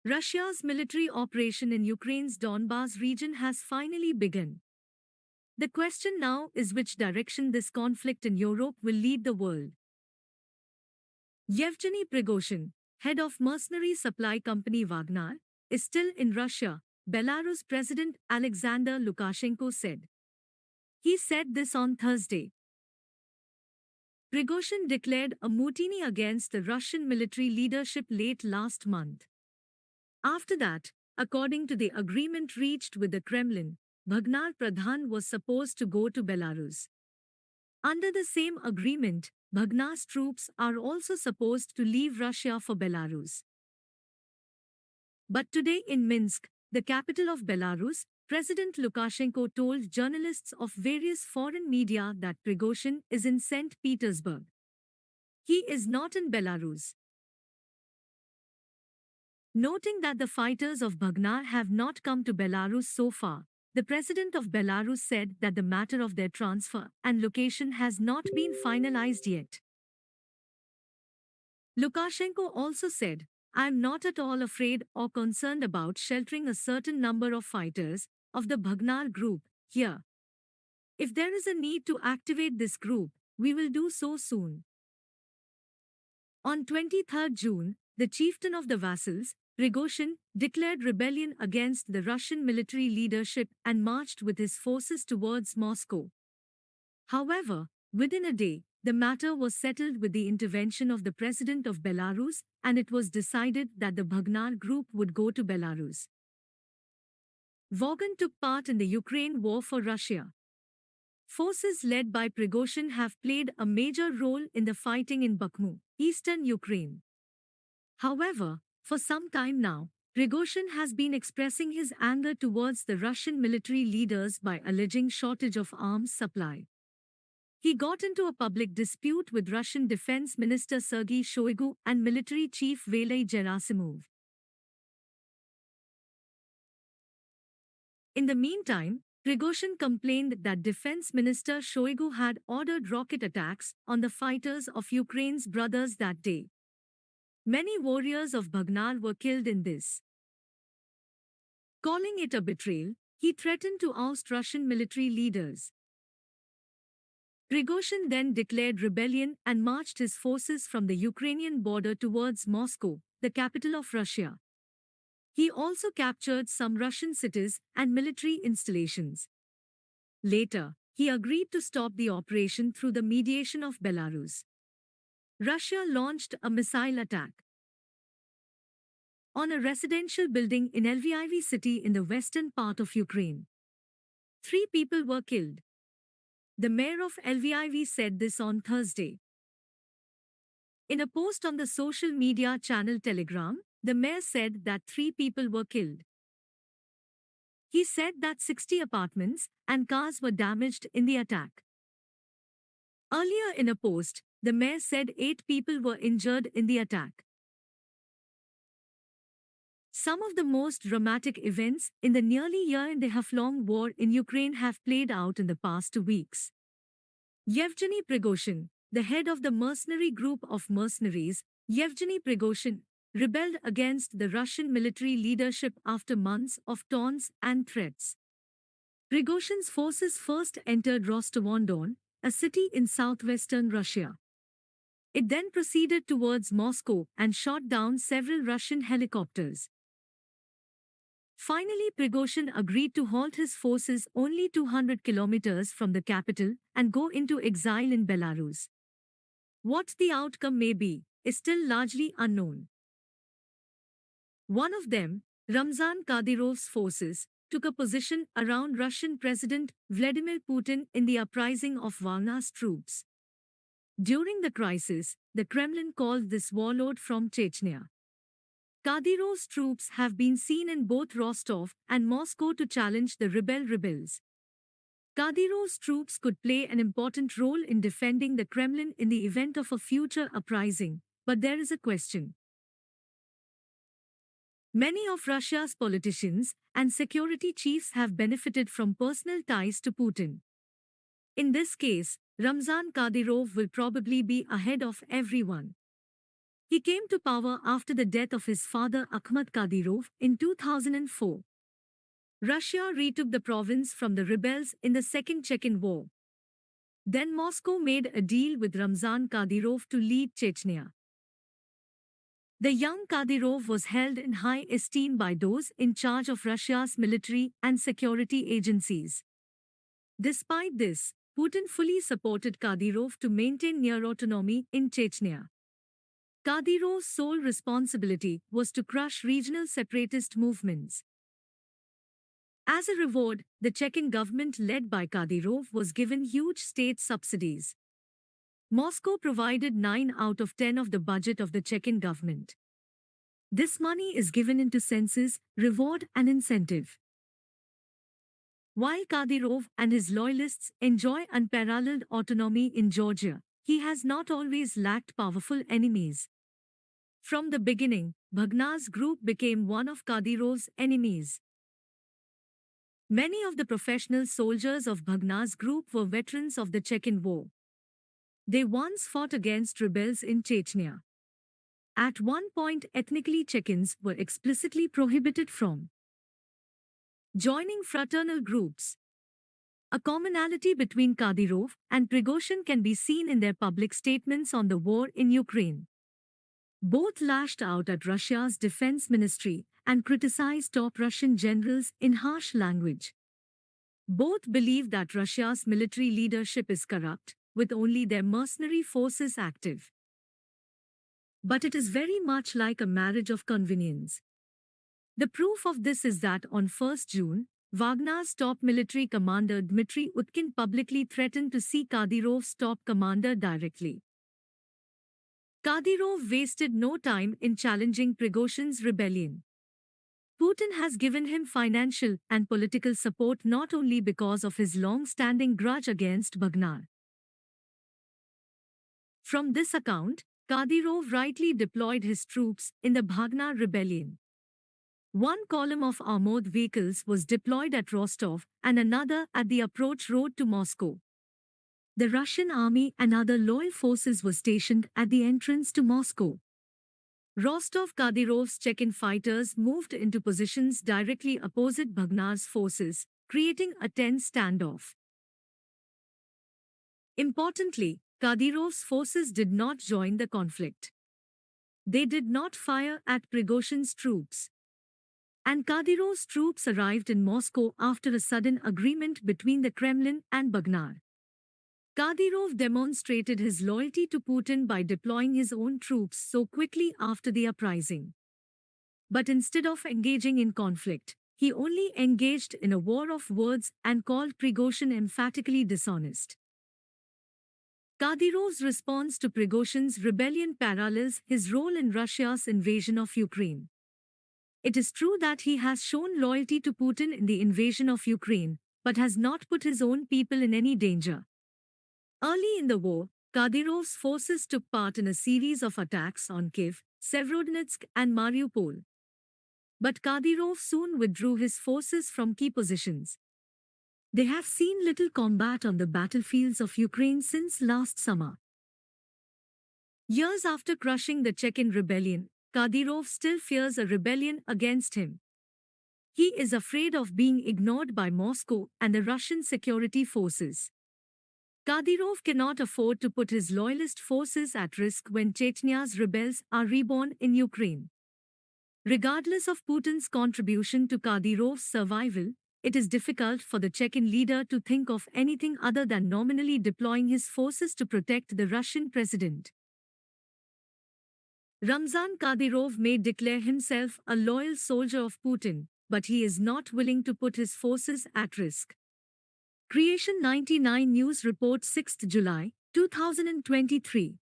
Russia's military operation in Ukraine's Donbas region has finally begun. The question now is which direction this conflict in Europe will lead the world. Yevgeny Prigozhin, head of mercenary supply company Wagner, is still in Russia, Belarus President Alexander Lukashenko said. He said this on Thursday. Prigozhin declared a mutiny against the Russian military leadership late last month. After that, according to the agreement reached with the Kremlin, Wagner Pradhan was supposed to go to Belarus. Under the same agreement, Wagner's troops are also supposed to leave Russia for Belarus. But today in Minsk, the capital of Belarus, President Lukashenko told journalists of various foreign media that Prigozhin is in St. Petersburg. He is not in Belarus. Noting that the fighters of Wagner have not come to Belarus so far, the president of Belarus said that the matter of their transfer and location has not been finalized yet. Lukashenko also said, "I am not at all afraid or concerned about sheltering a certain number of fighters of the Wagner group here. If there is a need to activate this group, we will do so soon." On 23 June, the chieftain of the vassals, Prigozhin, declared rebellion against the Russian military leadership and marched with his forces towards Moscow. However, within a day, the matter was settled with the intervention of the president of Belarus, and it was decided that the Wagner group would go to Belarus. Wagner took part in the Ukraine war for Russia. Forces led by Prigozhin have played a major role in the fighting in Bakhmut, eastern Ukraine. However, for some time now, Prigozhin has been expressing his anger towards the Russian military leaders by alleging shortage of arms supply. He got into a public dispute with Russian Defense Minister Sergei Shoigu and military chief Valery Gerasimov. In the meantime, Prigozhin complained that Defense Minister Shoigu had ordered rocket attacks on the fighters of Ukraine's brothers that day. Many warriors of Wagner were killed in this. Calling it a betrayal, he threatened to oust Russian military leaders. Prigozhin then declared rebellion and marched his forces from the Ukrainian border towards Moscow, the capital of Russia. He also captured some Russian cities and military installations. Later, he agreed to stop the operation through the mediation of Belarus. Russia launched a missile attack on a residential building in Lviv city in the western part of Ukraine. 3 people were killed. The mayor of Lviv said this on Thursday. In a post on the social media channel Telegram, the mayor said that 3 people were killed. He said that 60 apartments and cars were damaged in the attack. Earlier in a post, the mayor said 8 people were injured in the attack. Some of the most dramatic events in the nearly year-and-a-half-long war in Ukraine have played out in the past 2 weeks. Yevgeny Prigozhin, the head of the mercenary group of mercenaries, Yevgeny Prigozhin, rebelled against the Russian military leadership after months of taunts and threats. Prigozhin's forces first entered Rostov-on-Don, a city in southwestern Russia. It then proceeded towards Moscow and shot down several Russian helicopters. Finally, Prigozhin agreed to halt his forces only 200 kilometers from the capital and go into exile in Belarus. What the outcome may be is still largely unknown. One of them, Ramzan Kadyrov's forces, took a position around Russian President Vladimir Putin in the uprising of Wagner's troops. During the crisis, the Kremlin called this warlord from Chechnya. Kadyrov's troops have been seen in both Rostov and Moscow to challenge the rebels. Kadyrov's troops could play an important role in defending the Kremlin in the event of a future uprising, but there is a question. Many of Russia's politicians and security chiefs have benefited from personal ties to Putin. In this case, Ramzan Kadyrov will probably be ahead of everyone. He came to power after the death of his father Akhmat Kadyrov in 2004. Russia retook the province from the rebels in the Second Chechen War. Then Moscow made a deal with Ramzan Kadyrov to lead Chechnya. The young Kadyrov was held in high esteem by those in charge of Russia's military and security agencies. Despite this, Putin fully supported Kadyrov to maintain near autonomy in Chechnya. Kadyrov's sole responsibility was to crush regional separatist movements. As a reward, the Chechen government led by Kadyrov was given huge state subsidies. Moscow provided 9 out of 10 of the budget of the Chechen government. This money is given into senses, reward and incentive. While Kadyrov and his loyalists enjoy unparalleled autonomy in Georgia, he has not always lacked powerful enemies. From the beginning, Wagners group became one of Kadyrov's enemies. Many of the professional soldiers of Wagners group were veterans of the Chechen War. They once fought against rebels in Chechnya. At one point, ethnically Chechens were explicitly prohibited from joining fraternal groups. A commonality between Kadyrov and Prigozhin can be seen in their public statements on the war in Ukraine. Both lashed out at Russia's defense ministry and criticized top Russian generals in harsh language. Both believe that Russia's military leadership is corrupt, with only their mercenary forces active. But it is very much like a marriage of convenience. The proof of this is that on 1 June, Wagner's top military commander Dmitry Utkin publicly threatened to see Kadyrov's top commander directly. Kadyrov wasted no time in challenging Prigozhin's rebellion. Putin has given him financial and political support not only because of his long-standing grudge against Wagner. From this account, Kadyrov rightly deployed his troops in the Wagner rebellion. One column of armored vehicles was deployed at Rostov and another at the approach road to Moscow. The Russian army and other loyal forces were stationed at the entrance to Moscow. Rostov Kadyrov's Chechen fighters moved into positions directly opposite Wagner's forces, creating a tense standoff. Importantly, Kadyrov's forces did not join the conflict. They did not fire at Prigozhin's troops. And Kadyrov's troops arrived in Moscow after a sudden agreement between the Kremlin and Wagner. Kadyrov demonstrated his loyalty to Putin by deploying his own troops so quickly after the uprising. But instead of engaging in conflict, he only engaged in a war of words and called Prigozhin emphatically dishonest. Kadyrov's response to Prigozhin's rebellion parallels his role in Russia's invasion of Ukraine. It is true that he has shown loyalty to Putin in the invasion of Ukraine, but has not put his own people in any danger. Early in the war, Kadyrov's forces took part in a series of attacks on Kyiv, Severodonetsk and Mariupol. But Kadyrov soon withdrew his forces from key positions. They have seen little combat on the battlefields of Ukraine since last summer. Years after crushing the Chechen rebellion, Kadyrov still fears a rebellion against him. He is afraid of being ignored by Moscow and the Russian security forces. Kadyrov cannot afford to put his loyalist forces at risk when Chechnya's rebels are reborn in Ukraine. Regardless of Putin's contribution to Kadyrov's survival, it is difficult for the Chechen leader to think of anything other than nominally deploying his forces to protect the Russian president. Ramzan Kadyrov may declare himself a loyal soldier of Putin, but he is not willing to put his forces at risk. Creation 99 News Report 6 July, 2023